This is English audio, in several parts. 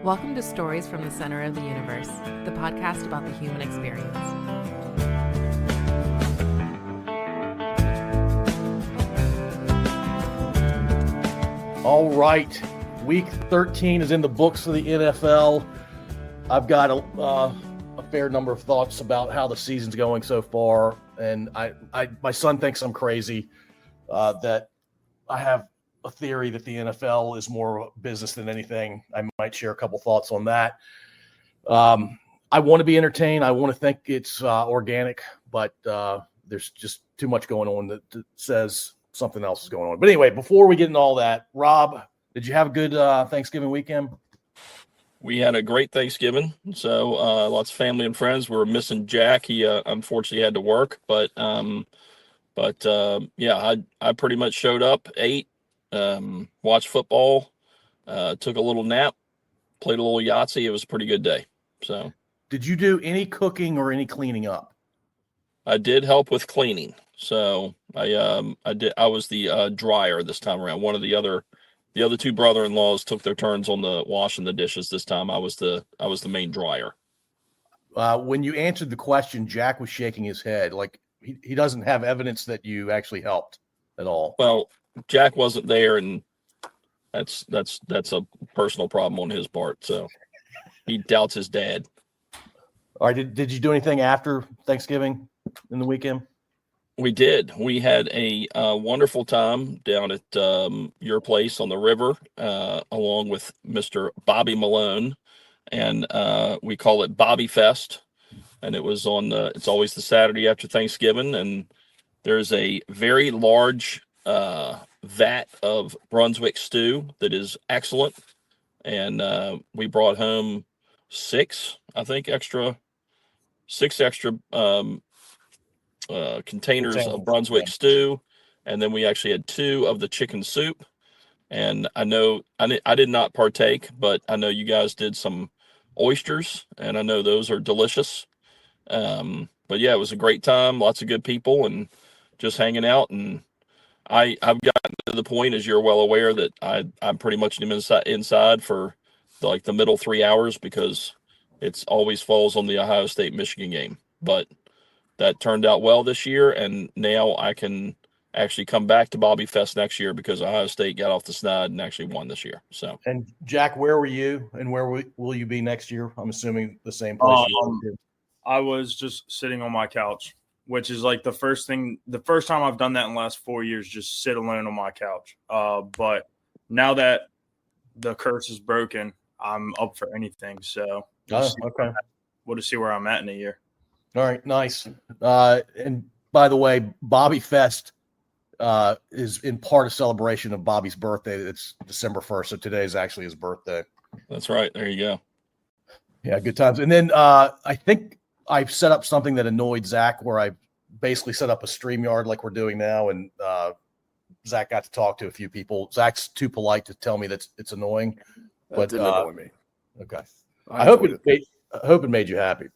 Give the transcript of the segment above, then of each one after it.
Welcome to Stories from the Center of the Universe, the podcast about the human experience. All right, week 13 is in the books for the NFL. I've got a fair number of thoughts about how the season's going so far, and my son thinks I'm crazy, that I have a theory that the NFL is more business than anything. I might share a couple thoughts on that. I want to be entertained. I want to think it's organic, but there's just too much going on that says something else is going on. But anyway, before we get into all that, Rob, did you have a good Thanksgiving weekend? We had a great Thanksgiving. So lots of family and friends. We're missing Jack. He unfortunately had to work, but yeah, I pretty much showed up, ate, watched football, took a little nap, played a little Yahtzee. It was a pretty good day. So, did you do any cooking or any cleaning up? I did help with cleaning. So I did. I was the dryer this time around. One of the other two brother-in-laws took their turns on the washing the dishes. This time I was the main dryer. When you answered the question, Jack was shaking his head like he doesn't have evidence that you actually helped at all. Well, Jack wasn't there, and that's a personal problem on his part. So he doubts his dad. All right. Did you do anything after Thanksgiving in the weekend? We did. We had a wonderful time down at your place on the river, along with Mr. Bobby Malone, and we call it Bobby Fest. And it was on. It's always the Saturday after Thanksgiving, and there's a very large vat of Brunswick stew that is excellent. And we brought home six extra containers of Brunswick stew, and then we actually had two of the chicken soup. And I know I did not partake, but I know you guys did some oysters, and I know those are delicious. But yeah, it was a great time, lots of good people, and just hanging out. And I've gotten to the point, as you're well aware, that I'm pretty much inside for the middle 3 hours, because it's always falls on the Ohio State Michigan game. But that turned out well this year, and now I can actually come back to Bobby Fest next year because Ohio State got off the snide and actually won this year. So, and Jack, where were you, and where will you be next year? I'm assuming the same place. I was just sitting on my couch, which is like the first time I've done that in the last 4 years, just sit alone on my couch. But now that the curse is broken, I'm up for anything. So, okay, we'll just see where I'm at in a year. All right, nice. And by the way, Bobby Fest is in part a celebration of Bobby's birthday. It's December 1st, so today is actually his birthday. That's right. There you go. Yeah, good times. And then I think I've set up something that annoyed Zach, where I basically set up a StreamYard like we're doing now, and Zach got to talk to a few people. Zach's too polite to tell me that it's annoying. But didn't annoy me. Okay. I hope it made you happy.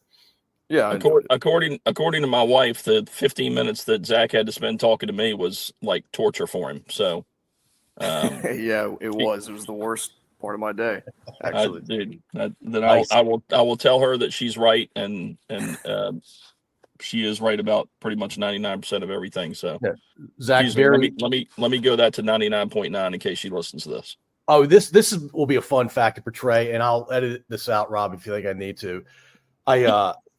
Yeah. According to my wife, the 15 minutes that Zach had to spend talking to me was like torture for him. So, yeah, it was. It was the worst part of my day, actually. Nice. I will tell her that she's right, and she is right about pretty much 99% of everything. So, yeah. Zach, let me go that to 99.9 in case she listens to this. Oh, will be a fun fact to portray, and I'll edit this out, Rob, if you think I need to.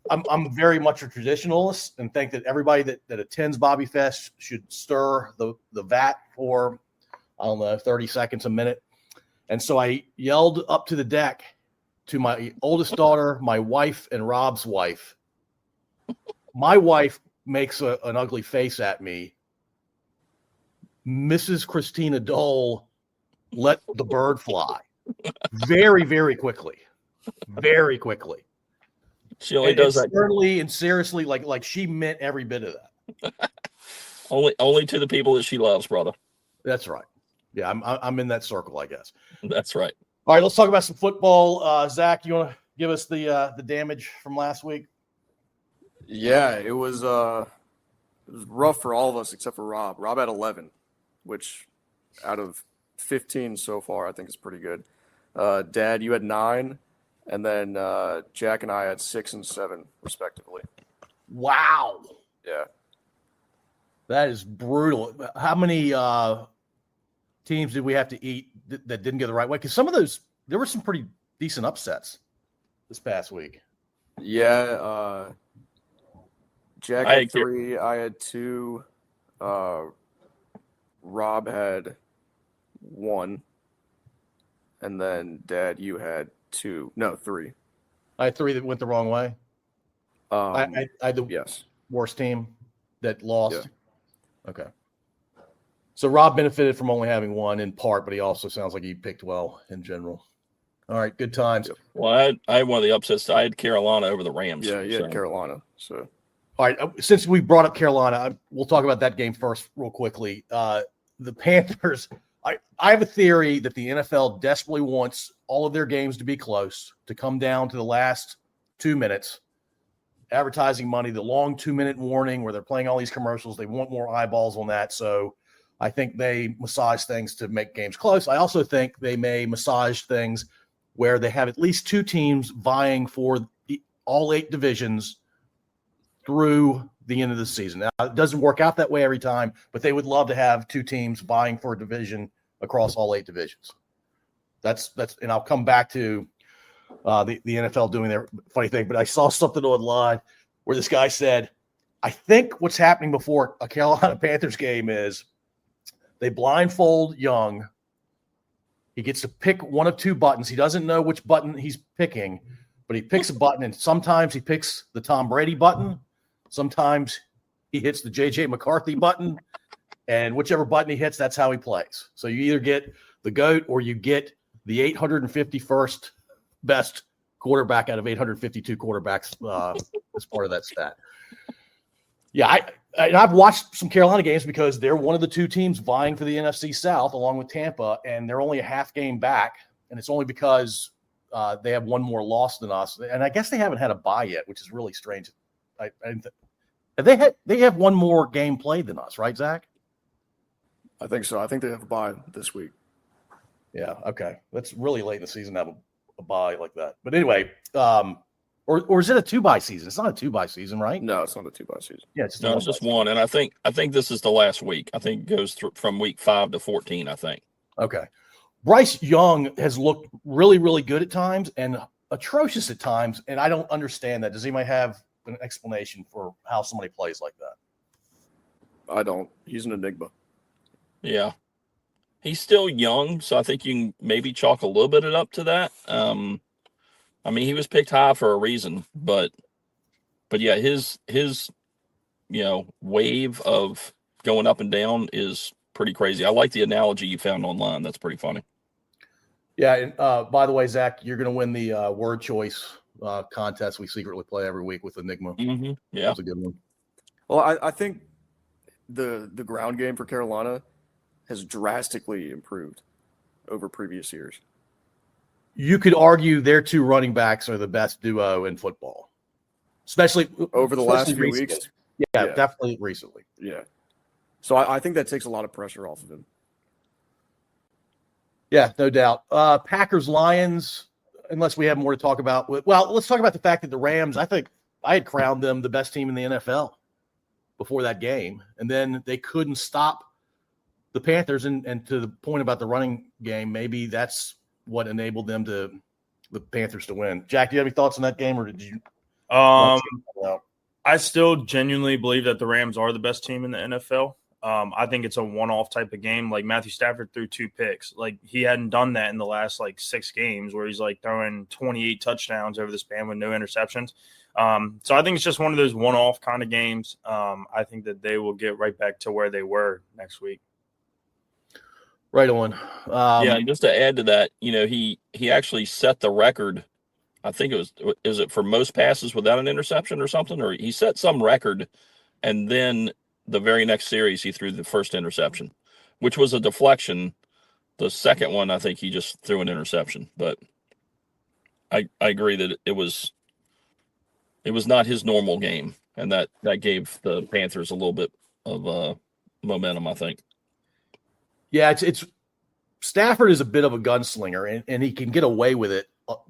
I'm very much a traditionalist and think that everybody that attends Bobby Fest should stir the vat for, I don't know, 30 seconds, a minute. And so I yelled up to the deck to my oldest daughter, my wife, and Rob's wife. My wife makes an ugly face at me. Mrs. Christina Dole let the bird fly very, very quickly. Very quickly. She only does that sternly and seriously, like she meant every bit of that. only to the people that she loves, brother. That's right. Yeah, I'm in that circle, I guess. That's right. All right, let's talk about some football. Zach, you want to give us the damage from last week? Yeah, it was rough for all of us except for Rob. Rob had 11, which out of 15 so far, I think is pretty good. Dad, you had 9, and then Jack and I had 6 and 7 respectively. Wow. Yeah. That is brutal. How many teams did we have to eat that didn't go the right way? Because some of those, there were some pretty decent upsets this past week. Yeah. Jack I had 3. I had 2. Rob had 1. And then, Dad, you had 2. No, 3. I had 3 that went the wrong way. I had the Yes. worst team that lost. Yeah. Okay. So Rob benefited from only having 1 in part, but he also sounds like he picked well in general. All right, good times. Yep. Well, I had one of the upsets. I had Carolina over the Rams. Yeah, you had so. Carolina. So All right, since we brought up Carolina, we'll talk about that game first real quickly. The Panthers, I have a theory that the NFL desperately wants all of their games to be close, to come down to the last 2 minutes. Advertising money, the long 2-minute warning where they're playing all these commercials. They want more eyeballs on that. So I think they massage things to make games close. I also think they may massage things where they have at least 2 teams vying for all 8 divisions through the end of the season. Now, it doesn't work out that way every time, but they would love to have 2 teams vying for a division across all 8 divisions. That's and I'll come back to the NFL doing their funny thing, but I saw something online where this guy said, I think what's happening before a Carolina Panthers game is they blindfold Young. He gets to pick one of 2 buttons. He doesn't know which button he's picking, but he picks a button, and sometimes he picks the Tom Brady button. Sometimes he hits the J.J. McCarthy button, and whichever button he hits, that's how he plays. So you either get the GOAT or you get the 851st best quarterback out of 852 quarterbacks as part of that stat. Yeah, I've watched some Carolina games because they're one of the 2 teams vying for the NFC South along with Tampa, and they're only a half game back, and it's only because they have 1 more loss than us. And I guess they haven't had a bye yet, which is really strange. They have 1 more game played than us, right, Zach? I think so. I think they have a bye this week. Yeah, okay. That's really late in the season to have a bye like that. But anyway, or is it a 2-bye season? It's not a 2-bye season, right? No, it's not a 2-bye season. Yeah, it's Just 1. And I think this is the last week. I think it goes through from week 5 to 14, I think. Okay. Bryce Young has looked really, really good at times and atrocious at times, and I don't understand that. Does anybody have an explanation for how somebody plays like that? I don't. He's an enigma. Yeah. He's still young, so I think you can maybe chalk a little bit up to that. I mean, he was picked high for a reason, but yeah, his wave of going up and down is pretty crazy. I like the analogy you found online. That's pretty funny. Yeah, and by the way, Zach, you're going to win the word choice contest we secretly play every week with Enigma. Mm-hmm. Yeah, that's a good one. Well, I think the ground game for Carolina has drastically improved over previous years. You could argue their 2 running backs are the best duo in football, especially over the last few recently. weeks. Yeah, definitely recently. Yeah. So I think that takes a lot of pressure off of him. Yeah, no doubt. Packers, Lions, unless we have more to talk about. Well, let's talk about the fact that the Rams, I think I had crowned them the best team in the NFL before that game. And then they couldn't stop the Panthers. And to the point about the running game, maybe that's what enabled the Panthers to win. Jack, do you have any thoughts on that game, or did you? I still genuinely believe that the Rams are the best team in the NFL. I think it's a one-off type of game. Like Matthew Stafford threw 2 picks. Like he hadn't done that in the last 6 games where he's throwing 28 touchdowns over the span with no interceptions. So I think it's just one of those one-off kind of games. I think that they will get right back to where they were next week. Right on. Yeah, just to add to that, he actually set the record. I think is it for most passes without an interception or something, or he set some record, and then the very next series he threw the first interception, which was a deflection. The second one, I think he just threw an interception, but I agree that it was not his normal game, and that gave the Panthers a little bit of momentum, I think. Yeah, it's Stafford is a bit of a gunslinger, and he can get away with it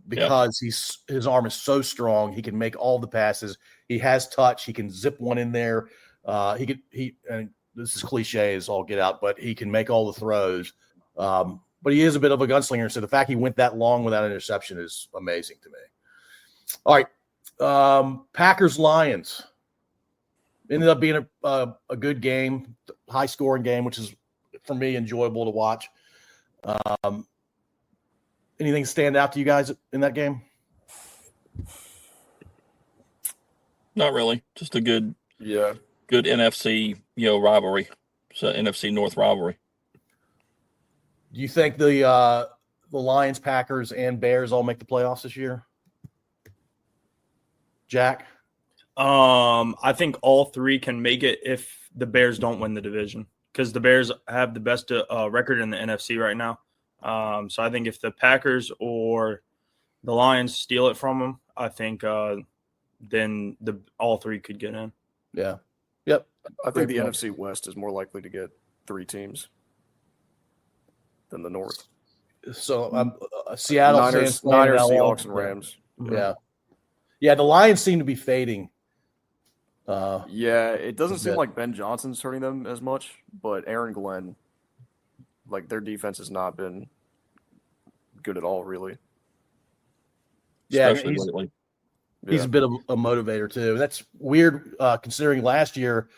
because his arm is so strong. He can make all the passes. He has touch. He can zip one in there. And this is cliche as all get out, but he can make all the throws. But he is a bit of a gunslinger. So the fact he went that long without an interception is amazing to me. All right. Packers-Lions. Ended up being a good game, high-scoring game, which is, for me, enjoyable to watch. Anything stand out to you guys in that game? Not really. Just a good Yeah. NFC, rivalry. So NFC North rivalry. Do you think the Lions, Packers, and Bears all make the playoffs this year? Jack? I think all three can make it if the Bears don't win the division, because the Bears have the best record in the NFC right now. So I think if the Packers or the Lions steal it from them, I think then all three could get in. Yeah. Yep. I think the Great point. NFC West is more likely to get 3 teams than the North. So Seattle, Niners, San Fran, LA. Seahawks, and Rams. Yeah. Yeah, the Lions seem to be fading. Yeah, it doesn't seem bit. like Ben Johnson's hurting them as much, but Aaron Glenn, like their defense has not been good at all, really. Yeah, Especially lately. he's Yeah. a bit of a motivator too. That's weird considering last year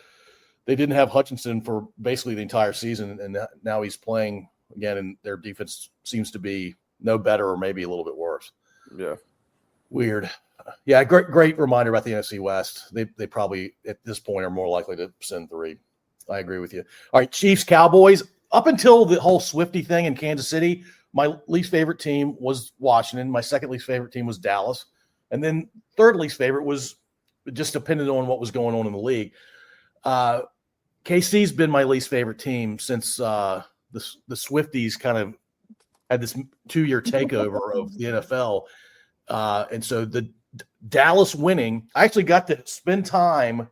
they didn't have Hutchinson for basically the entire season, and now he's playing again, and their defense seems to be no better or maybe a little bit worse. Yeah. Weird. Yeah, great reminder about the NFC West. They probably at this point are more likely to send 3. I agree with you. All right, Chiefs, Cowboys. Up until the whole Swifty thing in Kansas City, my least favorite team was Washington. My second least favorite team was Dallas. And then third least favorite was just dependent on what was going on in the league. KC's been my least favorite team since the Swifties kind of had this 2-year takeover of the NFL. And so the Dallas winning, I actually got to spend time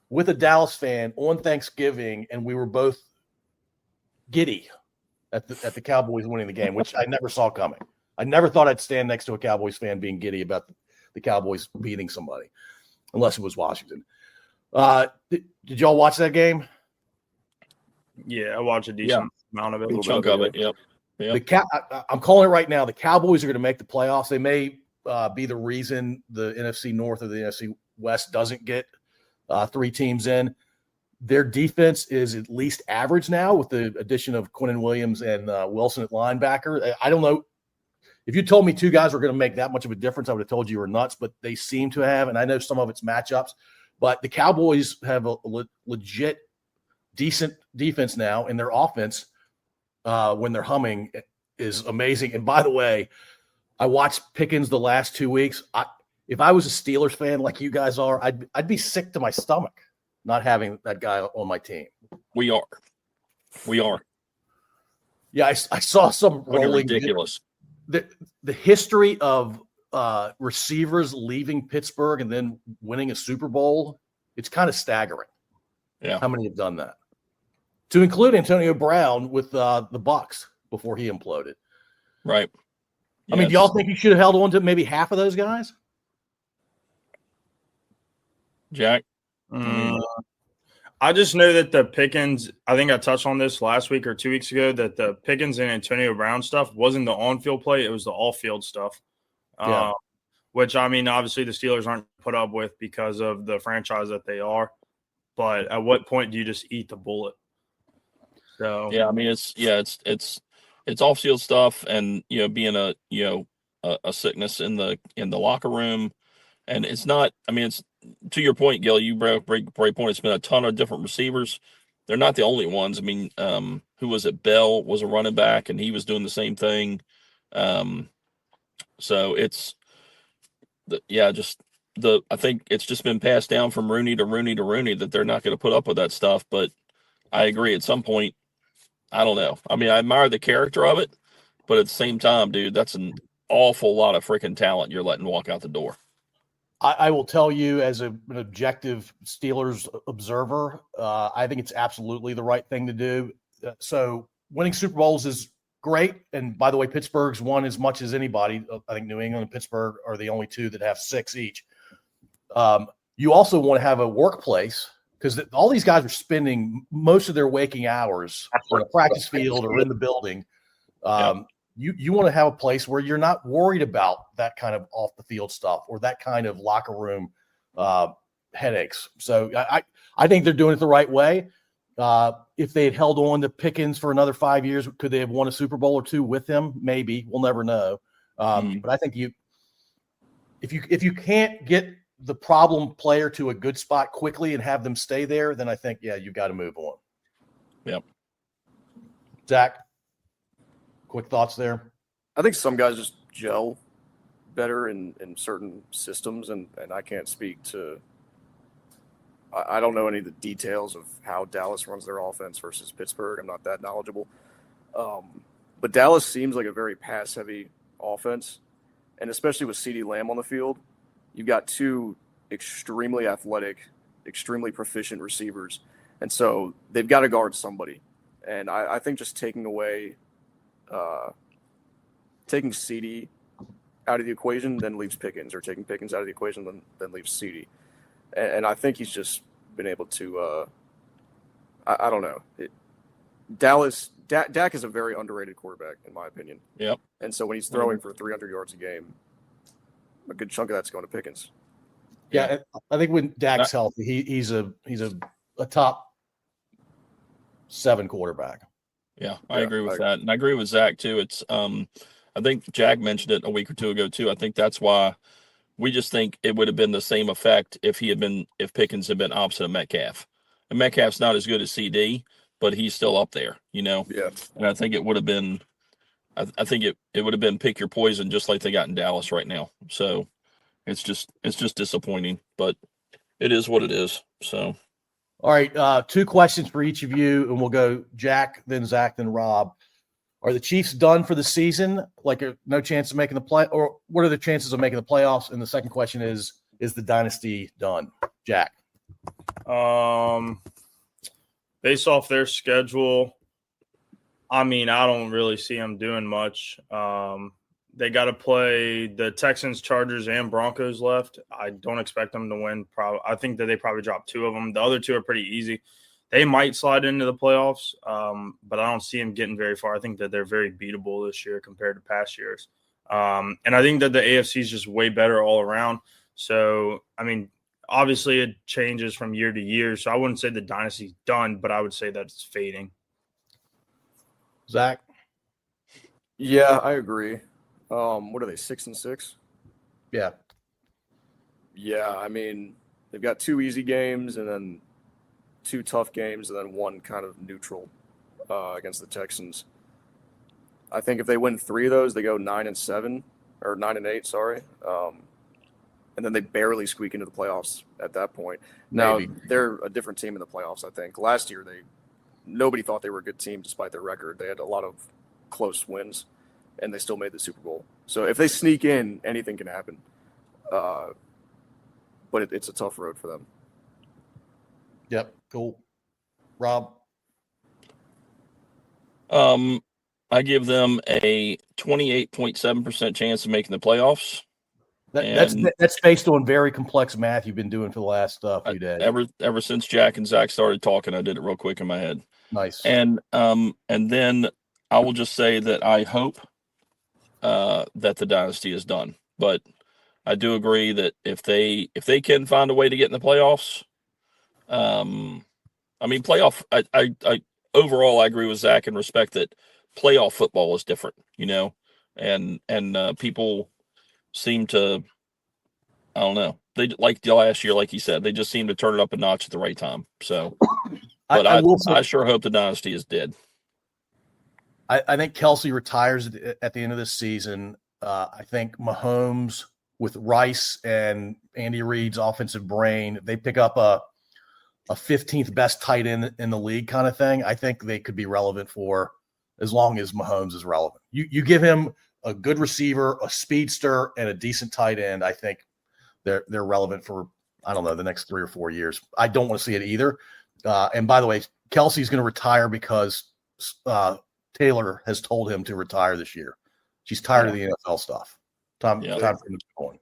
with a Dallas fan on Thanksgiving, and we were both giddy at the Cowboys winning the game, which I never saw coming. I never thought I'd stand next to a Cowboys fan being giddy about the Cowboys beating somebody, unless it was Washington. Did y'all watch that game? Yeah, I watch a decent amount of it. A chunk of it. Yep. I'm calling it right now. The Cowboys are going to make the playoffs. They may be the reason the NFC North or the NFC West doesn't get 3 teams in. Their defense is at least average now with the addition of Quinnen Williams and Wilson at linebacker. I don't know. If you told me 2 guys were going to make that much of a difference, I would have told you were nuts, but they seem to have. And I know some of it's matchups, but the Cowboys have a legit decent defense now, and their offense when they're humming is amazing. And by the way, I watched Pickens the last 2 weeks. If I was a Steelers fan like you guys are, I'd be sick to my stomach not having that guy on my team. We are. Yeah, I saw some Fucking rolling. ridiculous. The history of receivers leaving Pittsburgh and then winning a Super Bowl, it's kind of staggering. Yeah. How many have done that? To include Antonio Brown with the Bucs before he imploded. Right. I mean, do y'all think you should have held on to maybe half of those guys? Jack? I just know that the Pickens, I think I touched on this last week or 2 weeks ago, that the Pickens and Antonio Brown stuff wasn't the on-field play, it was the off-field stuff. Yeah. Which, I mean, obviously the Steelers aren't put up with because of the franchise that they are. But at what point do you just eat the bullet? So Yeah, I mean it's off-field stuff, and being a sickness in the locker room, and it's not. I mean, it's to your point, Gil. You brought great point. It's been a ton of different receivers. They're not the only ones. I mean, who was it? Bell was a running back, and he was doing the same thing. So it's I think it's just been passed down from Rooney to Rooney to Rooney that they're not going to put up with that stuff. But I agree. At some point, I don't know. I mean, I admire the character of it, but at the same time, dude, that's an awful lot of freaking talent you're letting walk out the door. I will tell you, as an objective Steelers observer, I think it's absolutely the right thing to do. So winning Super Bowls is great. And by the way, Pittsburgh's won as much as anybody. I think New England and Pittsburgh are the only two that have 6 each. You also want to have a workplace because all these guys are spending most of their waking hours on a practice field or in the building. You want to have a place where you're not worried about that kind of off the field stuff or that kind of locker room headaches. So I think they're doing it the right way. If they had held on to Pickens for another 5 years, could they have won a Super Bowl or 2 with him? Maybe. We'll never know. But I think if you can't get the problem player to a good spot quickly and have them stay there, then I think, you've got to move on. Yep. Zach, quick thoughts there? I think some guys just gel better in certain systems, and I can't speak to – I don't know any of the details of how Dallas runs their offense versus Pittsburgh. I'm not that knowledgeable. But Dallas seems like a very pass-heavy offense, and especially with CeeDee Lamb on the field, you've got 2 extremely athletic, extremely proficient receivers, and so they've got to guard somebody. And I think just taking CeeDee out of the equation then leaves Pickens, or taking Pickens out of the equation then leaves CeeDee. And I think he's just been able to I don't know. Dak is a very underrated quarterback, in my opinion. Yep. And so when he's throwing for 300 yards a game, a good chunk of that's going to Pickens. Yeah, I think when Dak's healthy, he's a top 7 quarterback. Yeah, I agree with that. And I agree with Zach too. It's I think Jack mentioned it a week or 2 ago too. I think that's why we just think it would have been the same effect if Pickens had been opposite of Metcalf. And Metcalf's not as good as CD, but he's still up there, Yeah. And I think it would have been I think it would have been pick your poison, just like they got in Dallas right now. So it's just disappointing, but it is what it is. So all right, 2 questions for each of you, and we'll go Jack, then Zach, then Rob. Are the Chiefs done for the season? Like, no chance of making the play, or what are the chances of making the playoffs? And the second question is the dynasty done? Jack. Based off their schedule, I mean, I don't really see them doing much. They got to play the Texans, Chargers, and Broncos left. I don't expect them to win. I think that they probably drop 2 of them. The other 2 are pretty easy. They might slide into the playoffs, but I don't see them getting very far. I think that they're very beatable this year compared to past years. And I think that the AFC is just way better all around. So, I mean, obviously it changes from year to year. So I wouldn't say the dynasty's done, but I would say that it's fading. Zach? Yeah, I agree. What are they, 6-6? Yeah. Yeah, I mean, they've got 2 easy games and then 2 tough games and then 1 kind of neutral against the Texans. I think if they win 3 of those, they go 9-7 or 9-8, sorry. And then they barely squeak into the playoffs at that point. Now, they're a different team in the playoffs, I think. Last year, nobody thought they were a good team despite their record. They had a lot of close wins, and they still made the Super Bowl. So if they sneak in, anything can happen. But it's a tough road for them. Yep, cool. Rob? I give them a 28.7% chance of making the playoffs. That's based on very complex math you've been doing for the last few days. Ever since Jack and Zach started talking, I did it real quick in my head. Nice. And then I will just say that I hope that the dynasty is done. But I do agree that if they can find a way to get in the playoffs, I mean, playoff. I overall I agree with Zach in respect that playoff football is different, and people seem to, I don't know. They like the last year, like he said, they just seem to turn it up a notch at the right time. So, but I sure hope the dynasty is dead. I think Kelsey retires at the end of this season. I think Mahomes with Rice and Andy Reid's offensive brain, they pick up a 15th best tight end in the league kind of thing. I think they could be relevant for as long as Mahomes is relevant. You give him a good receiver, a speedster, and a decent tight end. I think they're relevant for, I don't know, the next 3 or 4 years. I don't want to see it either. And by the way, Kelsey's going to retire because Taylor has told him to retire this year. She's tired of the NFL stuff. Time for him to go on.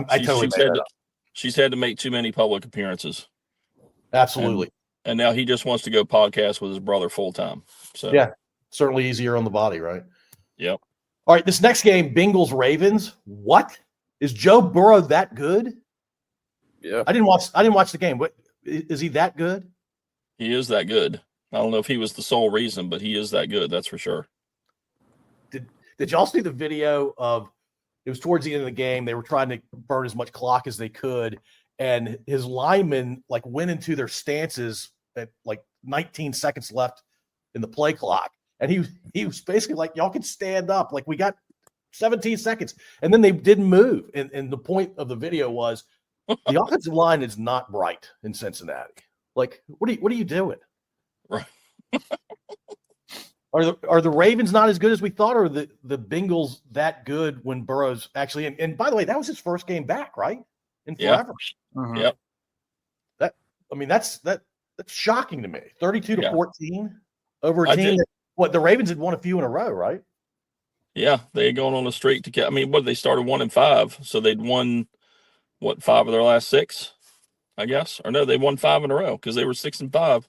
I totally made that up. She's had to make too many public appearances. Absolutely. And now he just wants to go podcast with his brother full time. So yeah, certainly easier on the body, right? Yep. All right, this next game, Bengals Ravens. What is Joe Burrow that good? Yeah, I didn't watch the game. What is he that good? He is that good. I don't know if he was the sole reason, but he is that good. That's for sure. Did y'all see the video of? It was towards the end of the game. They were trying to burn as much clock as they could, and his linemen like went into their stances at like 19 seconds left in the play clock, and he was basically like, "Y'all can stand up. Like we got 17 seconds," and then they didn't move. And the point of the video was the offensive line is not bright in Cincinnati. Like, what are you doing? Right. Are the Ravens not as good as we thought, or the Bengals that good when Burrow's actually and by the way, that was his first game back, right? In forever. Yep. That's shocking to me. 32-14 over a team that the Ravens had won a few in a row, right? Yeah, they had gone on a streak to they started 1-5, so they'd won 5 of their last 6, I guess. Or no, they won 5 in a row because they were 6-5.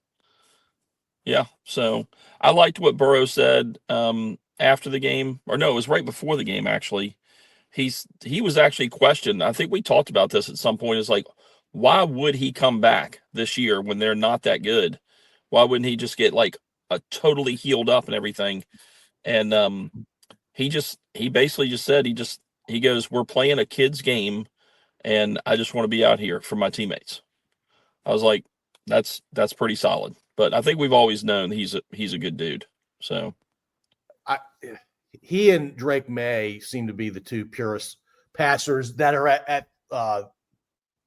Yeah, so I liked what Burrow said after the game, or no, it was right before the game. Actually, he was actually questioned. I think we talked about this at some point. Is like, why would he come back this year when they're not that good? Why wouldn't he just get like a totally healed up and everything? And he basically just said he goes, we're playing a kid's game, and I just want to be out here for my teammates. I was like, that's pretty solid. But I think we've always known he's a good dude. So he and Drake May seem to be the two purest passers that are at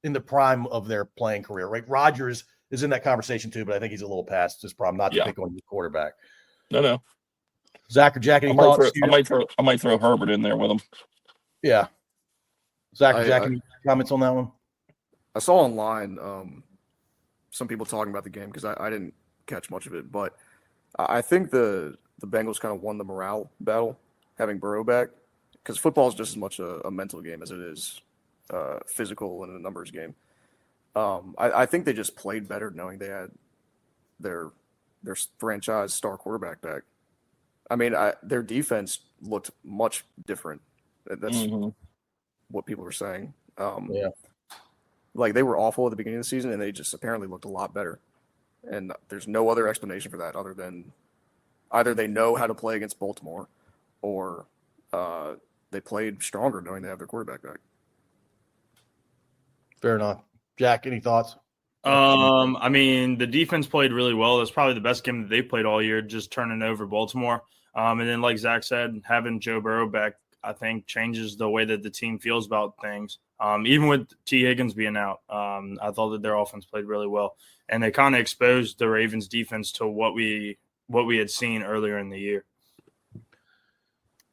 in the prime of their playing career. Right? Rodgers is in that conversation too, but I think he's a little past his prime. Not to pick on the quarterback. No. Zach or Jack, any thoughts? I might throw Herbert in there with him. Yeah. Zach or Jack, any comments on that one? I saw online some people talking about the game because I didn't catch much of it, but I think the Bengals kind of won the morale battle having Burrow back, because football is just as much a mental game as it is physical and a numbers game. I think they just played better knowing they had their franchise star quarterback back. I mean, their defense looked much different. That's what people were saying. Like they were awful at the beginning of the season, and they just apparently looked a lot better. And there's no other explanation for that other than either they know how to play against Baltimore, or they played stronger knowing they have their quarterback back. Fair enough. Jack, any thoughts? I mean, the defense played really well. That's probably the best game that they played all year, just turning over Baltimore. And then, like Zach said, having Joe Burrow back, I think, changes the way that the team feels about things. Even with T. Higgins being out, I thought that their offense played really well, and they kind of exposed the Ravens' defense to what we had seen earlier in the year.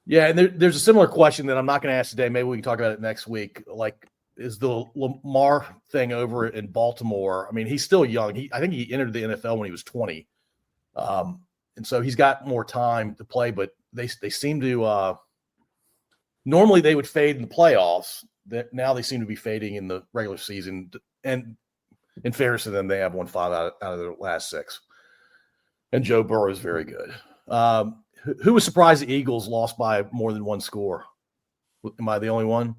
Yeah, and there's a similar question that I'm not going to ask today. Maybe we can talk about it next week. Like, is the Lamar thing over in Baltimore? I mean, he's still young. I think he entered the NFL when he was 20, and so he's got more time to play. But they seem to normally they would fade in the playoffs. That now they seem to be fading in the regular season. And in fairness to them, they have won 5 out of their last 6. And Joe Burrow is very good. Who was surprised the Eagles lost by more than one score? Am I the only one?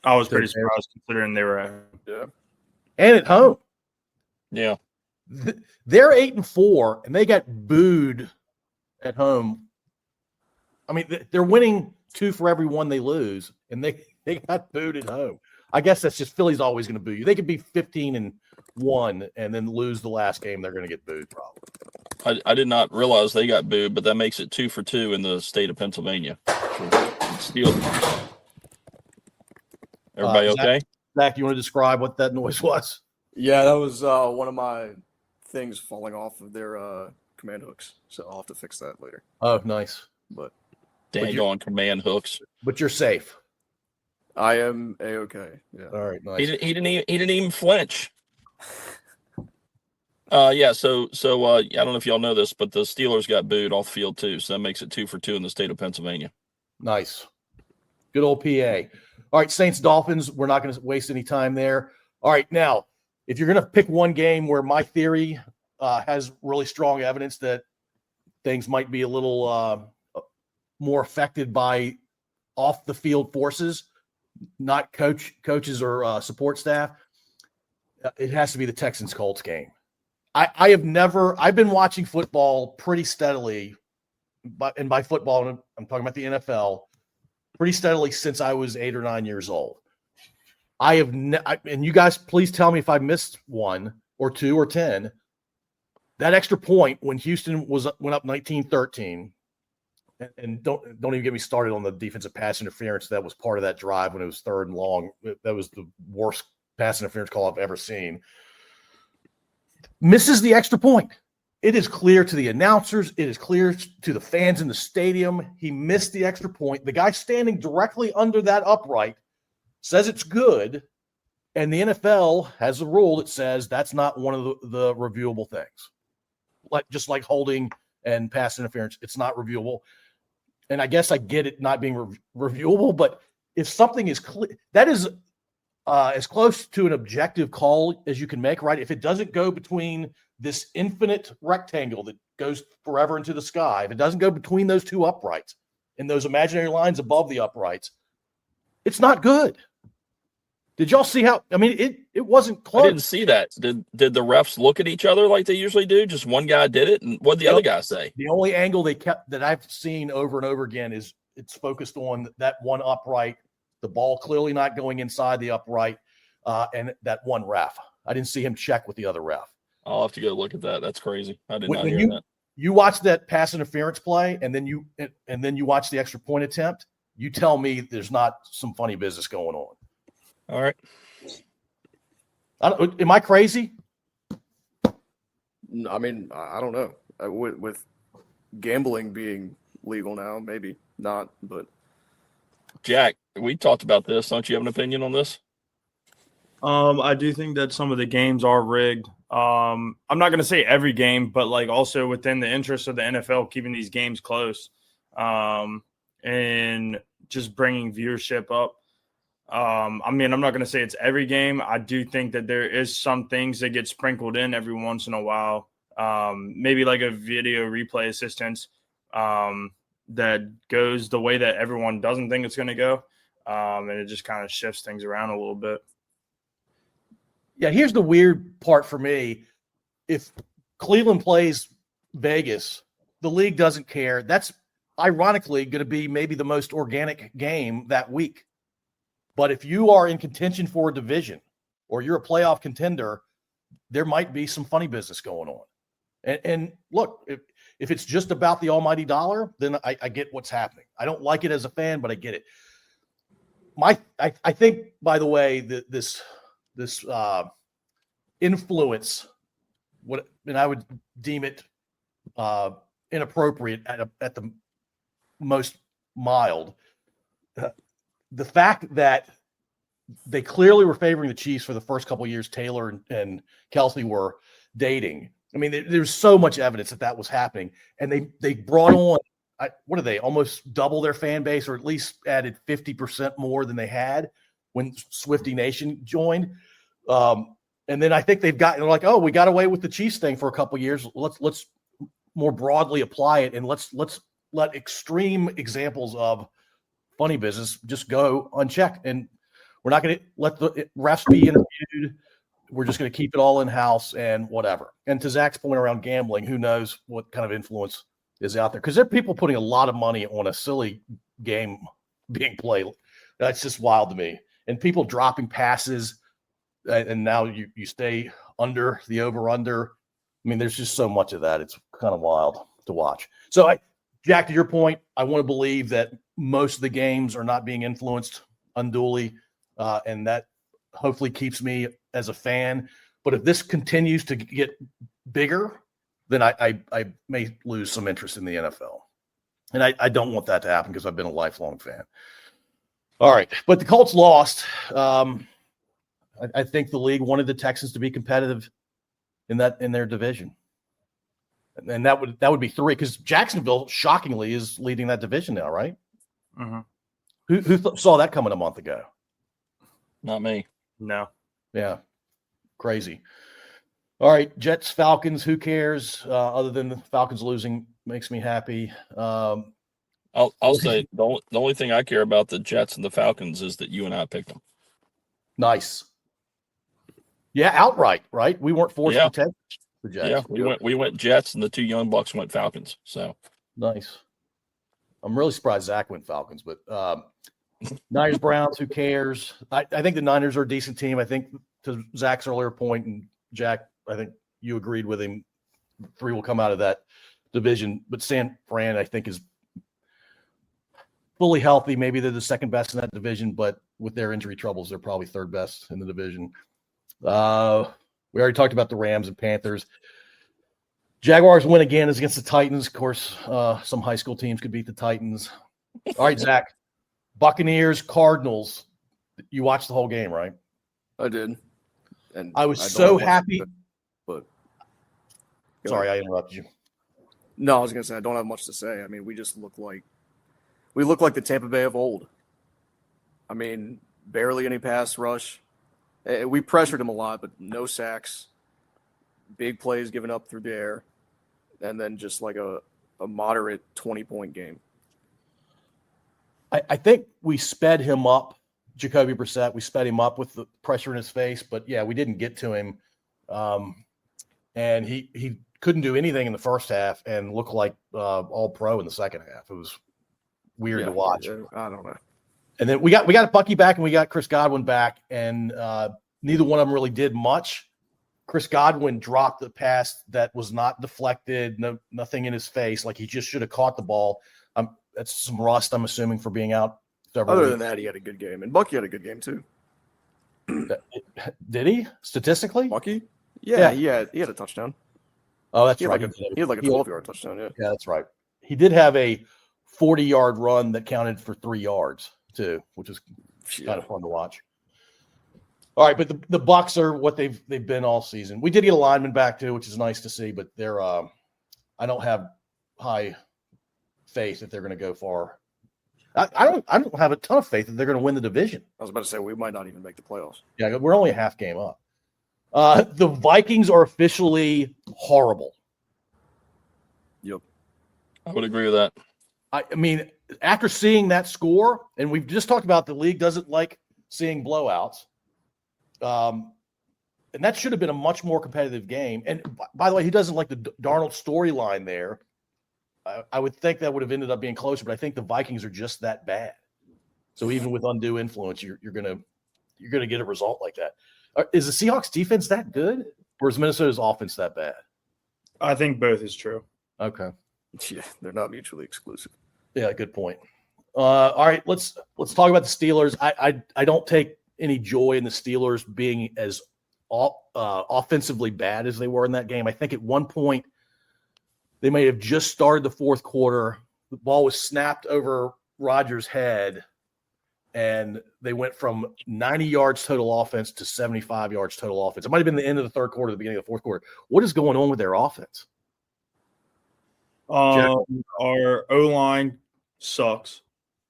I was pretty surprised considering they were and at home. Yeah. They're 8-4, and they got booed at home. I mean, they're winning 2 for every 1 they lose, and they got booed at home. I guess that's just Philly's always going to boo you. They could be 15-1 and then lose the last game. They're going to get booed probably. I did not realize they got booed, but that makes it 2 for 2 in the state of Pennsylvania. Still, everybody okay? Zach, you want to describe what that noise was? Yeah, that was one of my things falling off of their command hooks. So I'll have to fix that later. Oh, nice. But dang on command hooks. But you're safe. I am A-okay. Yeah. All right, nice. He didn't even flinch. Yeah. So I don't know if y'all know this, but the Steelers got booed off the field too. So that makes it 2 for 2 in the state of Pennsylvania. Nice. Good old PA. All right, Saints Dolphins. We're not going to waste any time there. All right, now, if you're going to pick one game where my theory has really strong evidence that things might be a little more affected by off the field forces, not coaches or support staff, it has to be the Texans Colts game. I've been watching football pretty steadily, and by football, I'm talking about the NFL, pretty steadily since I was 8 or 9 years old. And you guys, please tell me if I missed one or two or 10. That extra point when Houston went up 19-13, and don't even get me started on the defensive pass interference that was part of that drive when it was 3rd and long. That was the worst pass interference call I've ever seen. Misses the extra point. It is clear to the announcers. It is clear to the fans in the stadium. He missed the extra point. The guy standing directly under that upright says it's good, and the NFL has a rule that says that's not one of the reviewable things. Just like holding and pass interference, it's not reviewable. And I guess I get it not being reviewable, but if something is clear, that is as close to an objective call as you can make, right? If it doesn't go between this infinite rectangle that goes forever into the sky, if it doesn't go between those two uprights and those imaginary lines above the uprights, it's not good. Did y'all see how? I mean, it wasn't close. I didn't see that. Did the refs look at each other like they usually do? Just one guy did it, and what did the other guy say? The only angle they kept that I've seen over and over again is it's focused on that one upright, the ball clearly not going inside the upright, and that one ref. I didn't see him check with the other ref. I'll have to go look at that. That's crazy. I did not hear that. You watch that pass interference play, and then you watch the extra point attempt. You tell me there's not some funny business going on. All right. Am I crazy? I mean, I don't know. With gambling being legal now, maybe not, but Jack, we talked about this. Don't you have an opinion on this? I do think that some of the games are rigged. I'm not going to say every game, but like also within the interest of the NFL, keeping these games close, and just bringing viewership up. I mean, I'm not going to say it's every game. I do think that there is some things that get sprinkled in every once in a while. Maybe like a video replay assistance that goes the way that everyone doesn't think it's going to go. And it just kind of shifts things around a little bit. Yeah, here's the weird part for me. If Cleveland plays Vegas, the league doesn't care. That's ironically going to be maybe the most organic game that week. But if you are in contention for a division or you're a playoff contender, there might be some funny business going on. And look, if it's just about the almighty dollar, then I get what's happening. I don't like it as a fan, but I get it. I think, by the way, this influence, and I would deem it inappropriate at the most mild. The fact that they clearly were favoring the Chiefs for the first couple of years, Taylor and Kelsey were dating. I mean, there's so much evidence that was happening, and they brought on what are they, almost double their fan base, or at least added 50% more than they had when Swiftie Nation joined. And then I think they've gotten like, oh, we got away with the Chiefs thing for a couple of years. Let's more broadly apply it, and let's let extreme examples of funny business just go unchecked. And we're not going to let the refs be interviewed. We're just going to keep it all in house and whatever. And to Zach's point around gambling, who knows what kind of influence is out there? Because there are people putting a lot of money on a silly game being played. That's just wild to me. And people dropping passes, and now you stay under the over-under. I mean, there's just so much of that. It's kind of wild to watch. So, Jack, to your point, I want to believe that most of the games are not being influenced unduly, and that hopefully keeps me as a fan. But if this continues to get bigger, then I may lose some interest in the NFL. And I don't want that to happen because I've been a lifelong fan. All right. But the Colts lost. I think the league wanted the Texans to be competitive. in their division. And that would be 3 because Jacksonville, shockingly, is leading that division now, right? Mm-hmm. Who saw that coming a month ago? Not me. No. Yeah, crazy. All right, Jets, Falcons. Who cares? Other than the Falcons losing, makes me happy. I'll say the only thing I care about the Jets and the Falcons is that you and I picked them. Nice. Yeah, outright, right? We weren't forced to take the Jets. Yeah, we went Jets, and the 2 young bucks went Falcons. So nice. I'm really surprised Zach went Falcons, but Niners, Browns, who cares? I think the Niners are a decent team. I think to Zach's earlier point, and Jack, I think you agreed with him, 3 will come out of that division. But San Fran, I think, is fully healthy. Maybe they're the second best in that division, but with their injury troubles, they're probably third best in the division. We already talked about the Rams and Panthers. Jaguars win again against the Titans. Of course, some high school teams could beat the Titans. All right, Zach. Buccaneers, Cardinals. You watched the whole game, right? I did. And I was so happy. But sorry, I interrupted you. No, I was going to say I don't have much to say. I mean, we look like the Tampa Bay of old. I mean, barely any pass rush. We pressured him a lot, but no sacks. Big plays given up through the air, and then just like a moderate 20-point game. I think we sped him up, Jacoby Brissett. We sped him up with the pressure in his face, but yeah, we didn't get to him. And he couldn't do anything in the first half and looked like all pro in the second half. It was weird to watch. I don't know. And then we got Bucky back and we got Chris Godwin back, and neither one of them really did much. Chris Godwin dropped the pass that was not deflected, nothing in his face, like he just should have caught the ball. That's some rust, I'm assuming, for being out several Other weeks. than that, he had a good game, and Bucky had a good game too. Did he statistically? Bucky? Yeah. He had a touchdown. Oh, that's He had right. like a 12-yard touchdown. Yeah, that's right. He did have a 40-yard run that counted for 3 yards too, which is kind of fun to watch. All right, but the Bucs are what they've been all season. We did get a lineman back too, which is nice to see, but they're I don't have high faith that they're going to go far. I don't have a ton of faith that they're going to win the division. I was about to say we might not even make the playoffs. Yeah, we're only a half game up. The Vikings are officially horrible. Yep. I would agree with that. I mean, after seeing that score, and we've just talked about the league doesn't like seeing blowouts. And that should have been a much more competitive game. And by the way, he doesn't like the Darnold storyline there. I would think that would have ended up being closer, but I think the Vikings are just that bad. So even with undue influence, you're gonna get a result like that. Is the Seahawks defense that good, or is Minnesota's offense that bad? I think both is true. Okay. Yeah, they're not mutually exclusive. Yeah, good point. All right, let's talk about the Steelers. I don't take any joy in the Steelers being as offensively bad as they were in that game. I think at one point they may have just started the fourth quarter. The ball was snapped over Rodgers' head, and they went from 90 yards total offense to 75 yards total offense. It might have been the end of the third quarter, the beginning of the fourth quarter. What is going on with their offense? Our O-line sucks.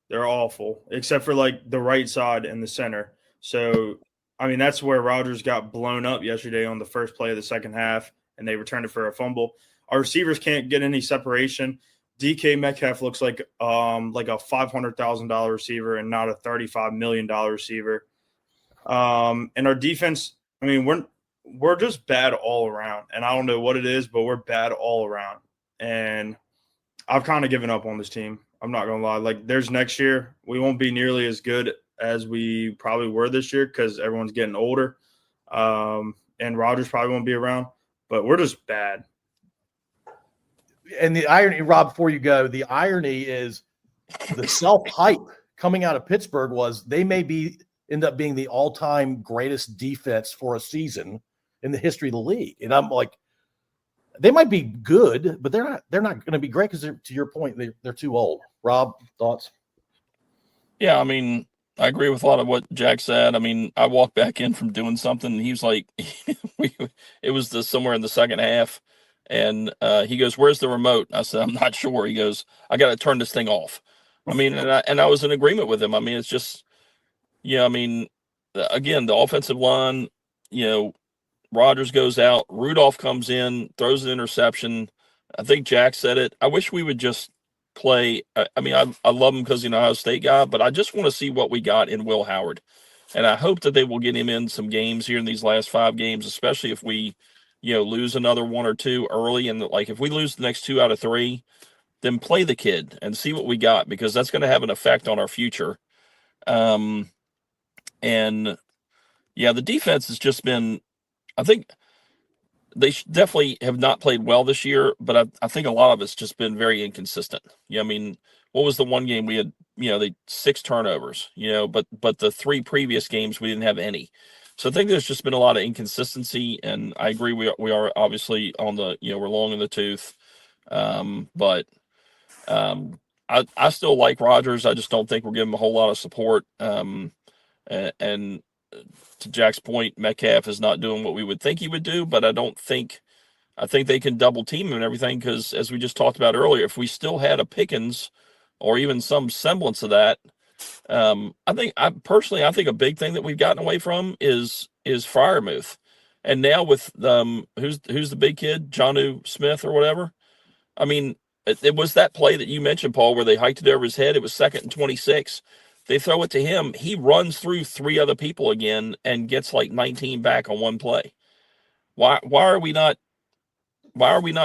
They're awful, except for like the right side and the center. So, I mean, that's where Rodgers got blown up yesterday on the first play of the second half, and they returned it for a fumble. Our receivers can't get any separation. DK Metcalf looks like a $500,000 receiver and not a $35 million receiver. And our defense, I mean, we're just bad all around. And I don't know what it is, but we're bad all around. And I've kind of given up on this team. I'm not going to lie. Like, there's next year, we won't be nearly as good as we probably were this year because everyone's getting older. And Rodgers probably won't be around. But we're just bad. And the irony, Rob, before you go, the irony is the self-hype coming out of Pittsburgh was they may end up being the all-time greatest defense for a season in the history of the league. And I'm like, they might be good, but they're not going to be great because, to your point, they're too old. Rob, thoughts? Yeah, I mean, I agree with a lot of what Jack said. I mean, I walked back in from doing something, and he was like, it was somewhere in the second half, and he goes, "Where's the remote?" I said, "I'm not sure." He goes, "I got to turn this thing off." I mean, and I was in agreement with him. I mean, it's just, yeah. I mean, again, the offensive line, Rodgers goes out, Rudolph comes in, throws an interception. I think Jack said it. I wish we would just play. I mean, I love him because he's an Ohio State guy, but I just want to see what we got in Will Howard. And I hope that they will get him in some games here in these last 5 games, especially if we, lose another 1 or 2 early. And like if we lose the next 2 out of 3, then play the kid and see what we got, because that's going to have an effect on our future. And yeah, the defense has just been, I think they definitely have not played well this year, but I think a lot of it's just been very inconsistent. I mean, what was the one game we had, they 6 turnovers, but the 3 previous games we didn't have any. So I think there's just been a lot of inconsistency, and I agree we are obviously on the, we're long in the tooth. But I still like Rodgers. I just don't think we're giving him a whole lot of support. And to Jack's point, Metcalf is not doing what we would think he would do, but I think they can double team him and everything, because as we just talked about earlier, if we still had a Pickens or even some semblance of that, I think a big thing that we've gotten away from is Freiermuth. And now with who's the big kid, Jonnu Smith or whatever. I mean, it was that play that you mentioned, Paul, where they hiked it over his head. It was 2nd and 26. They throw it to him. He runs through 3 other people again and gets like 19 back on one play. Why are we not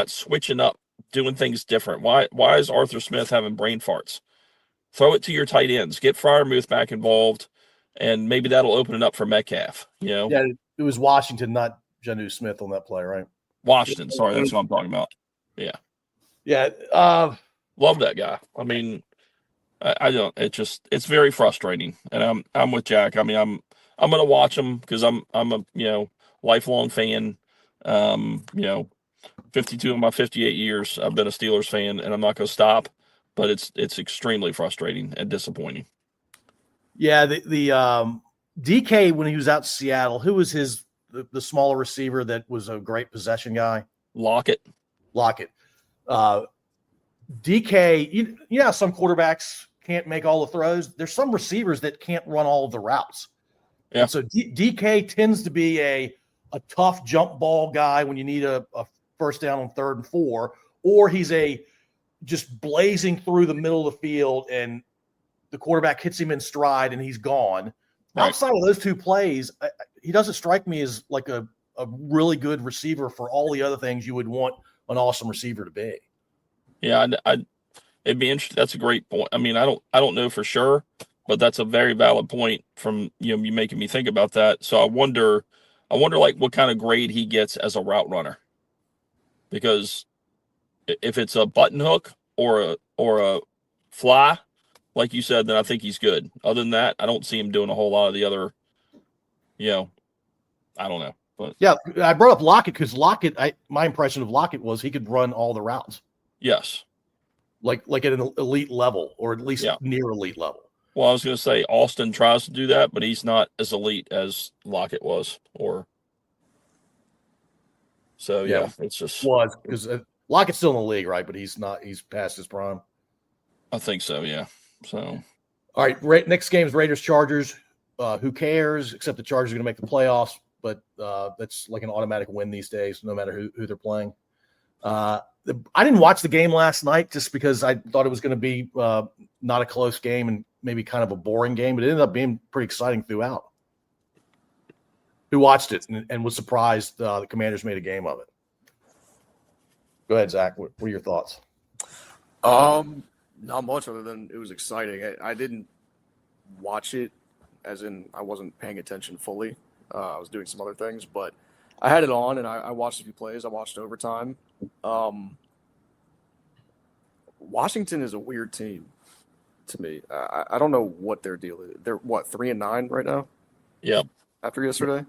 switching up, doing things different? Why is Arthur Smith having brain farts? Throw it to your tight ends. Get Freiermuth back involved, and maybe that'll open it up for Metcalf. Yeah, it was Washington, not Jonnu Smith on that play, right? Washington. Sorry, that's what I'm talking about. Yeah. Yeah. Love that guy. I mean, I don't. It's very frustrating, and I'm with Jack. I mean, I'm going to watch him because I'm a lifelong fan. 52 of my 58 years I've been a Steelers fan, and I'm not going to stop. But it's extremely frustrating and disappointing. Yeah, the DK, when he was out in Seattle, who was the smaller receiver that was a great possession guy? Lockett. DK, you know, some quarterbacks can't make all the throws. There's some receivers that can't run all of the routes. Yeah. And so DK tends to be a tough jump ball guy when you need a first down on 3rd and 4, or he's just blazing through the middle of the field and the quarterback hits him in stride and he's gone. Right. Outside of those 2 plays, he doesn't strike me as like a really good receiver for all the other things you would want an awesome receiver to be. Yeah, it'd be interesting. That's a great point. I mean, I don't know for sure, but that's a very valid point from you making me think about that. So I wonder like what kind of grade he gets as a route runner, because if it's a button hook or a fly, like you said, then I think he's good. Other than that, I don't see him doing a whole lot of the other, I don't know. But yeah, I brought up Lockett because my impression of Lockett was he could run all the routes. Yes. Like at an elite level, or at least near elite level. Well, I was going to say Austin tries to do that, but he's not as elite as Lockett was. It's just was because Lockett's still in the league, right? But he's not. He's past his prime. I think so. Yeah. So, all right. Next game is Raiders Chargers. Who cares? Except the Chargers are going to make the playoffs, but that's like an automatic win these days, no matter who they're playing. I didn't watch the game last night just because I thought it was going to be not a close game and maybe kind of a boring game, but it ended up being pretty exciting throughout. Who watched it and was surprised the Commanders made a game of it? Go ahead, Zach. What are your thoughts? Not much other than it was exciting. I didn't watch it, as in I wasn't paying attention fully. I was doing some other things, but I had it on and I watched a few plays. I watched overtime. Washington is a weird team to me. I don't know what their deal is. They're 3-9 right now? Yep. After yesterday?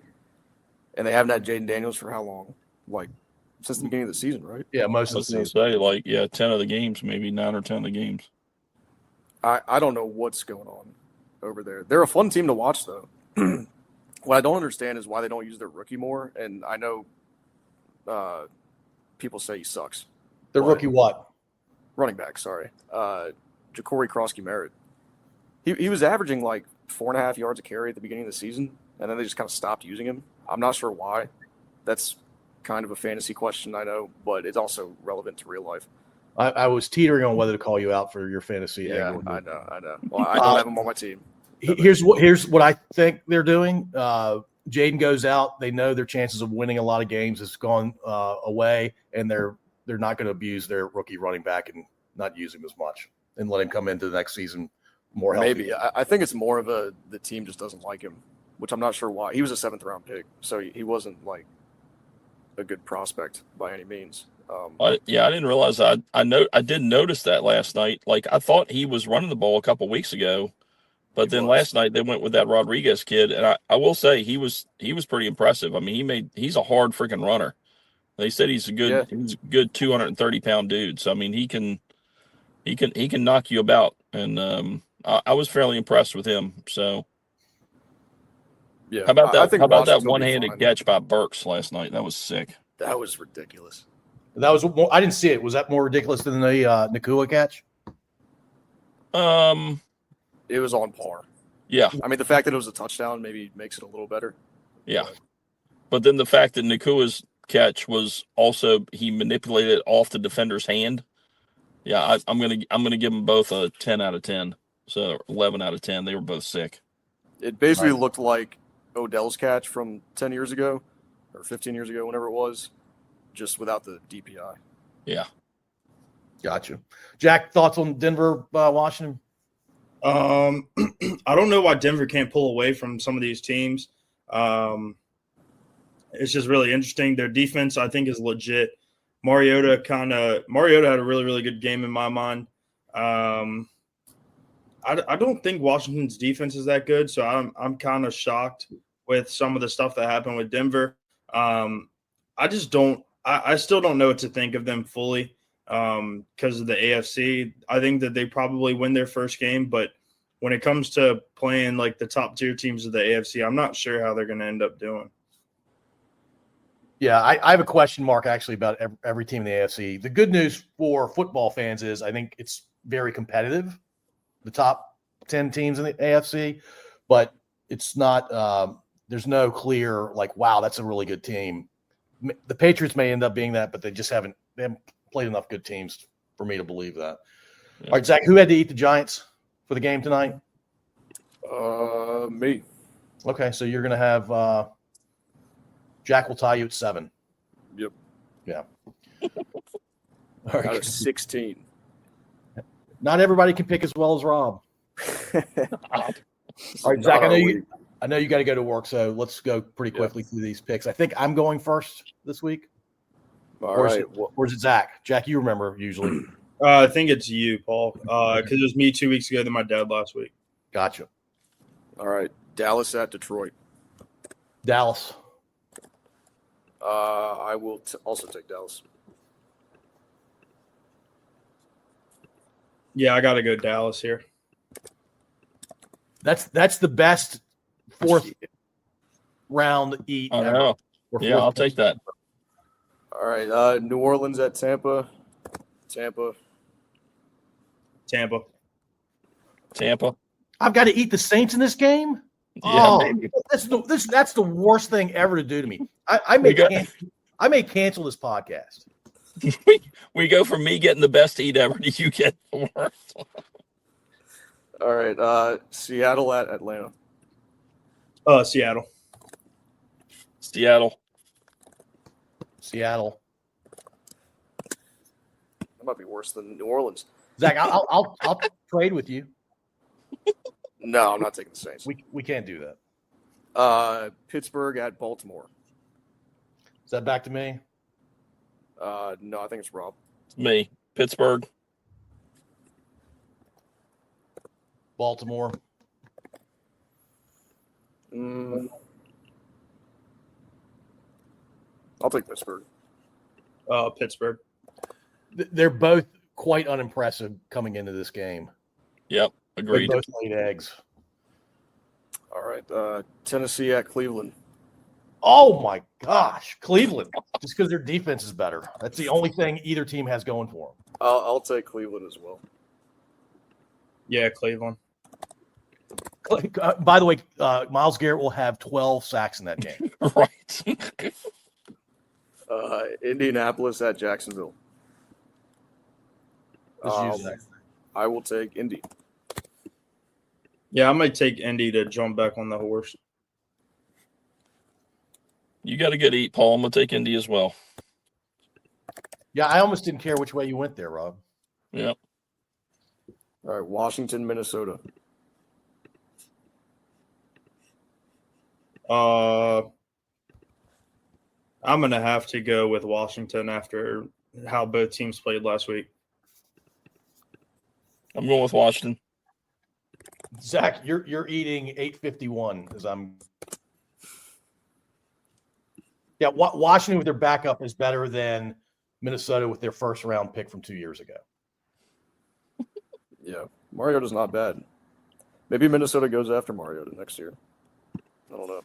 And they haven't had Jaden Daniels for how long? Like since the beginning of the season, right? Yeah, most of the season. 10 of the games, maybe 9 or 10 of the games. I don't know what's going on over there. They're a fun team to watch, though. What I don't understand is why they don't use their rookie more. And I know people say he sucks. The rookie what? Running back, sorry. Ja'Cory Krosky-Merritt. He was averaging like 4.5 yards a carry at the beginning of the season, and then they just kind of stopped using him. I'm not sure why. That's kind of a fantasy question, I know, but it's also relevant to real life. I was teetering on whether to call you out for your fantasy. Yeah, angle. I know. Well, I don't have him on my team. Here's what I think they're doing. Jaden goes out. They know their chances of winning a lot of games has gone away, and they're not going to abuse their rookie running back and not use him as much and let him come into the next season more healthy. Maybe. I think it's more of the team just doesn't like him, which I'm not sure why. He was a 7th-round pick, so he wasn't like a good prospect by any means. I didn't realize I did notice that last night. Like, I thought he was running the ball a couple weeks ago, but then last night they went with that Rodriguez kid, and I will say he was pretty impressive. I mean, he's a hard freaking runner. They said he's a good 230-pound dude. So I mean, he can knock you about, and I was fairly impressed with him. So Yeah. how about that? I think How about that Washington will be one-handed fine. catch by Burks last night? That was sick. That was ridiculous. That was more, I didn't see it. Was that more ridiculous than the Nakua catch? It was on par. Yeah, I mean, the fact that it was a touchdown maybe makes it a little better. yeah. But then the fact that Nakua's catch was also he manipulated it off the defender's hand. Yeah, I'm gonna give them both a 10 out of 10. So 11 out of 10. They were both sick. It basically looked like Odell's catch from 10 years ago or 15 years ago, whenever it was, just without the DPI. Yeah. Gotcha. Jack, thoughts on Denver, Washington? I don't know why Denver can't pull away from some of these teams. It's just really interesting. Their defense, I think, is legit. Mariota had a really, really good game in my mind. I don't think Washington's defense is that good, so I'm kind of shocked with some of the stuff that happened with Denver. I still don't know what to think of them fully because of the AFC. I think that they probably win their first game, but when it comes to playing like the top tier teams of the AFC, I'm not sure how they're going to end up doing. Yeah, I have a question mark actually about every team in the AFC. The good news for football fans is I think it's very competitive, the top 10 teams in the AFC, but it's not there's no clear like, wow, that's a really good team. The Patriots may end up being that, but they haven't played enough good teams for me to believe that. Yeah. All right, Zach, who had to eat the Giants for the game tonight? Me. Okay, so you're going to have Jack will tie you at 7. Yep. Yeah. All Out right. of 16. Not everybody can pick as well as Rob. All right, Zach, I know you got to go to work, so let's go pretty quickly through these picks. I think I'm going first this week. All Or is right. it- or is it Zach? Jack, you remember usually. I think it's you, Paul, because it was me 2 weeks ago, then my dad last week. Gotcha. All right. Dallas at Detroit. Dallas. I will also take Dallas. Yeah, I got to go Dallas here. That's the best fourth round eat. I ever. know. Or Yeah, I'll fourth take that. All right. New Orleans at Tampa. Tampa. Tampa. I've got to eat the Saints in this game. Yeah, Oh, maybe. that's the worst thing ever to do to me. I may cancel this podcast. we go from me getting the best to eat ever to you getting the worst. All right. Seattle at Atlanta. Seattle. Seattle. Seattle. That might be worse than New Orleans. Zach, I'll trade with you. No, I'm not taking the Saints. We can't do that. Pittsburgh at Baltimore. Is that back to me? No, I think it's Rob. Me. Pittsburgh. Baltimore. I'll take Pittsburgh. Pittsburgh. They're both quite unimpressive coming into this game. Yep. They Agreed. both laid eggs. All right. Tennessee at Cleveland. Oh my gosh, Cleveland! Just because their defense is better. That's the only thing either team has going for them. I'll take Cleveland as well. Yeah, Cleveland. By the way, Myles Garrett will have 12 sacks in that game. Right. Indianapolis at Jacksonville. Let's use that. I will take Indy. Yeah, I might take Indy to jump back on the horse. You got a good eat, Paul. I'm going to take Indy as well. Yeah, I almost didn't care which way you went there, Rob. Yep. All right, Washington, Minnesota. I'm gonna have to go with Washington after how both teams played last week. I'm going with Washington. Zach, you're eating 851 as I'm. Yeah, Washington with their backup is better than Minnesota with their first round pick from 2 years ago. Yeah, Mariota's not bad. Maybe Minnesota goes after Mariota next year. I don't know.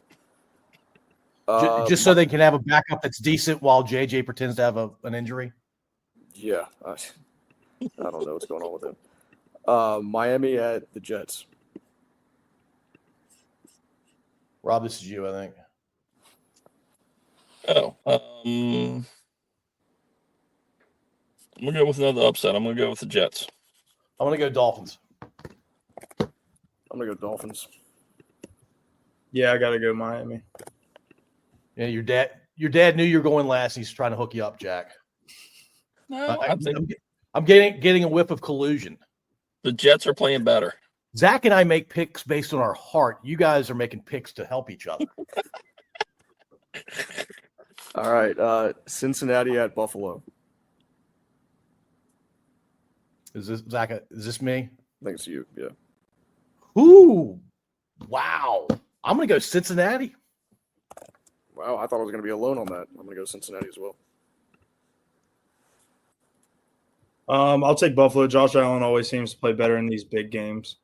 Just so they can have a backup that's decent while JJ pretends to have an injury. Yeah, I don't know what's going on with him. Miami at the Jets. Rob, this is you, I think. Oh, I'm going to go with another upset. I'm going to go with the Jets. I'm going to go Dolphins. I'm going to go Dolphins. Yeah, I gotta go Miami. Yeah, your dad knew you were going last. He's trying to hook you up, Jack. No, I think I'm getting a whiff of collusion. the Jets are playing better. Zach and I make picks based on our heart. You guys are making picks to help each other. All right, Cincinnati at Buffalo. Is this Zach? Is this me? I think it's you. Yeah. Ooh, wow! I'm gonna go Cincinnati. Wow, I thought I was going to be alone on that. I'm going to go Cincinnati as well. I'll take Buffalo. Josh Allen always seems to play better in these big games.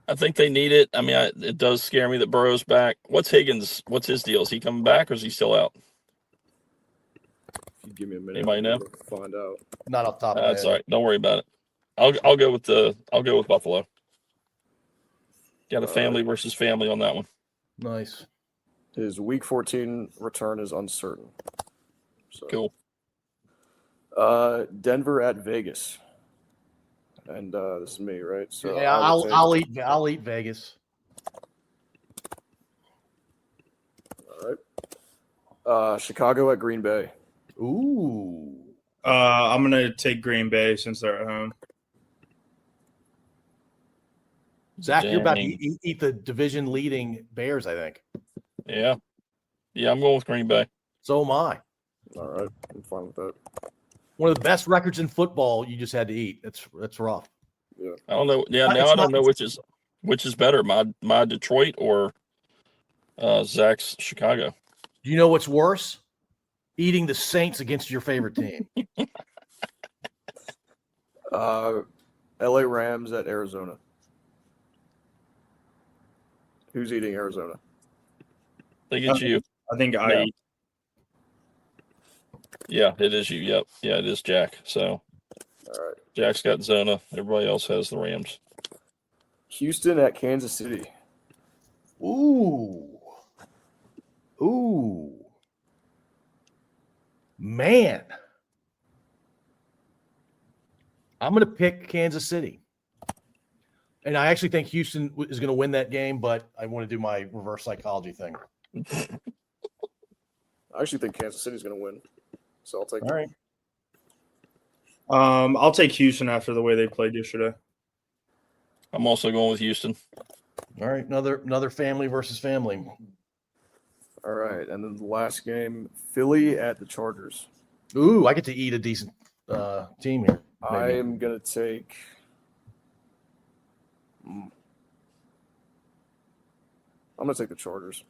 I think they need it. I mean, it does scare me that Burrow's back. What's Higgins? What's his deal? Is he coming back or is he still out? If you give me a minute, Anybody know? I'll find out. Not off the top of my That's head. all right. Don't worry about it. I'll go with Buffalo. Got a family versus family on that one. Nice. His Week 14 return is uncertain. So, Cool. Denver at Vegas, and this is me, right? So Yeah, I'll eat Vegas. All right. Chicago at Green Bay. Ooh. I'm gonna take Green Bay since they're at home. Zach, you're about to Dang. eat the division leading Bears, I think. Yeah. Yeah, I'm going with Green Bay. So am I. All right, I'm fine with that. One of the best records in football you just had to eat. That's rough. I don't know. Yeah, now It's I don't not- know which is better, my Detroit or Zach's Chicago. Do you know what's worse? Eating the Saints against your favorite team. LA Rams at Arizona. Who's eating Arizona? I think it's you. I think Yeah. I Yeah, it is you. Yep. Yeah, it is Jack. So All right. Jack's got Zona. Everybody else has the Rams. Houston at Kansas City. Ooh. Ooh. Man. I'm going to pick Kansas City. And I actually think Houston is going to win that game, but I want to do my reverse psychology thing. I actually think Kansas City's going to win, so I'll take All them. right. I'll take Houston after the way they played yesterday. I'm also going with Houston. All right. Another family versus family. All right, and then the last game, Philly at the Chargers. Ooh, I get to eat a decent team here. I maybe. am going to take I'm going to take the Chargers.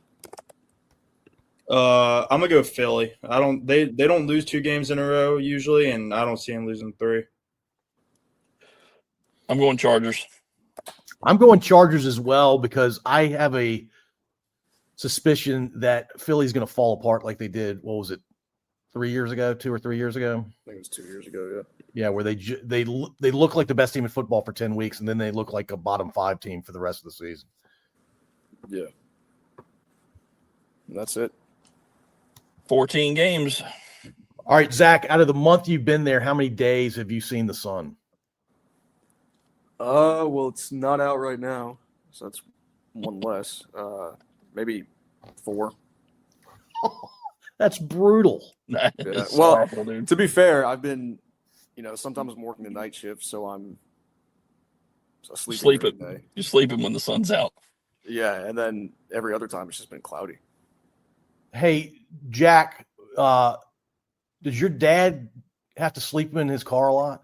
I'm gonna go Philly. They don't lose 2 games in a row usually, and I don't see them losing 3. I'm going Chargers. I'm going Chargers as well because I have a suspicion that Philly's going to fall apart like they did. What was it? 2 or 3 years ago? I think it was 2 years ago. Yeah. Yeah, where they look like the best team in football for 10 weeks, and then they look like a bottom 5 team for the rest of the season. Yeah. And that's it. 14 games. All right, Zach, out of the month you've been there, how many days have you seen the sun? Well, it's not out right now, so that's one less. Maybe 4. That's brutal. That Yeah. is Well, awful, dude. To be fair, I've been, sometimes I'm working the night shift, so I'm sleeping every day. You're sleeping when the sun's out. Yeah, and then every other time it's just been cloudy. Hey, Jack, does your dad have to sleep in his car a lot?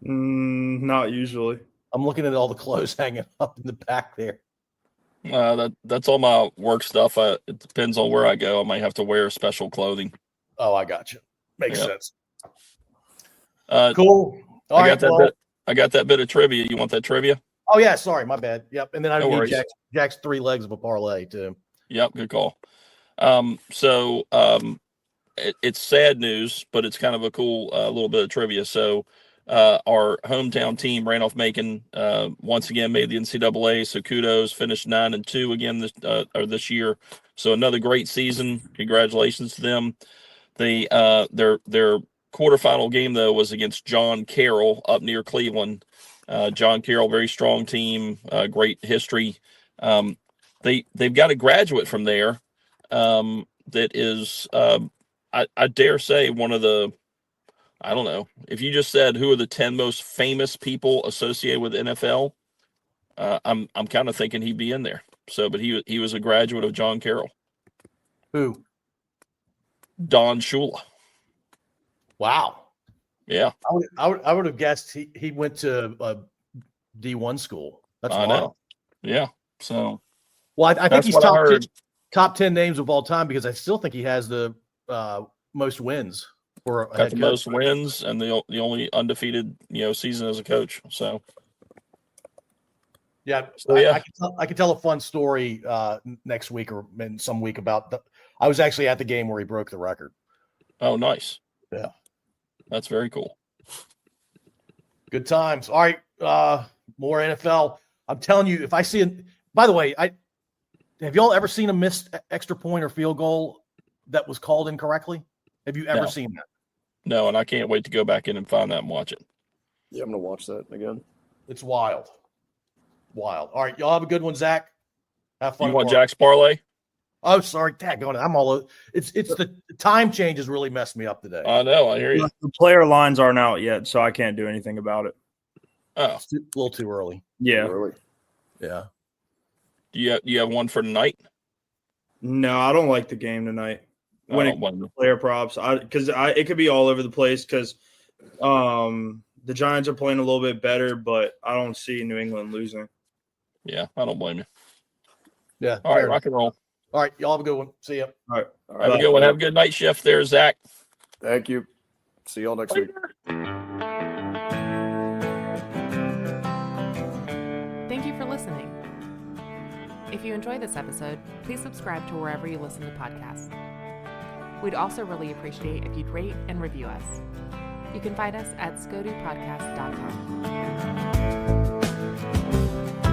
Not usually. I'm looking at all the clothes hanging up in the back there. That's all my work stuff. It depends on where I go. I might have to wear special clothing. Oh, I got you. Makes Yeah. sense. Uh, Cool. All I right. got that well- bit. I got that bit of trivia. You want that trivia? Oh, yeah. Sorry. My bad. Yep. And then I No need worries. Jack's 3 legs of a parlay, too. Yep, good call. It's sad news, but it's kind of a cool little bit of trivia. So our hometown team, Randolph-Macon, once again made the NCAA. So kudos, finished 9-2 again this year. So another great season. Congratulations to them. Their quarterfinal game though was against John Carroll up near Cleveland. John Carroll, very strong team, great history. They've got a graduate from there that is, I dare say, one of the, I don't know, if you just said who are the 10 most famous people associated with NFL, I'm kind of thinking he'd be in there. So, but he was a graduate of John Carroll. Who? Don Shula. Wow. Yeah, I would have guessed he went to a D1 school. That's I wild. know. Yeah. So, Well, I think That's he's what I heard. top 10 names of all time because I still think he has the most wins for a got head the coach. most wins and the only undefeated season as a coach. So Yeah, So, yeah. I can tell a fun story next week or in some week about I was actually at the game where he broke the record. oh, nice. Yeah. That's very cool. Good times. All right, more NFL. I'm telling you, if I see it. By the way, have y'all ever seen a missed extra point or field goal that was called incorrectly? Have you ever No. seen that? No, and I can't wait to go back in and find that and watch it. Yeah, I'm gonna watch that again. It's wild. Wild. All right, y'all have a good one, Zach. Have fun. You want at work. Jack's parlay? Oh, sorry, daggone it. I'm all. It's the time changes really messed me up today. I know. I hear you. The player lines aren't out yet, so I can't do anything about it. Oh, It's a little too early. Yeah. Really? Yeah. do you have one for tonight? No, I don't like the game tonight. I When don't it blame you. player props, because it could be all over the place because the Giants are playing a little bit better, but I don't see New England losing. Yeah, I don't blame you. Yeah. All right, fair rock and roll. enough. All right, y'all have a good one. See ya. All right. Have a good one. Have a good night shift there, Zach. Thank you. See y'all next week. Thank you for listening. If you enjoyed this episode, please subscribe to wherever you listen to podcasts. We'd also really appreciate if you'd rate and review us. You can find us at scodupodcast.com.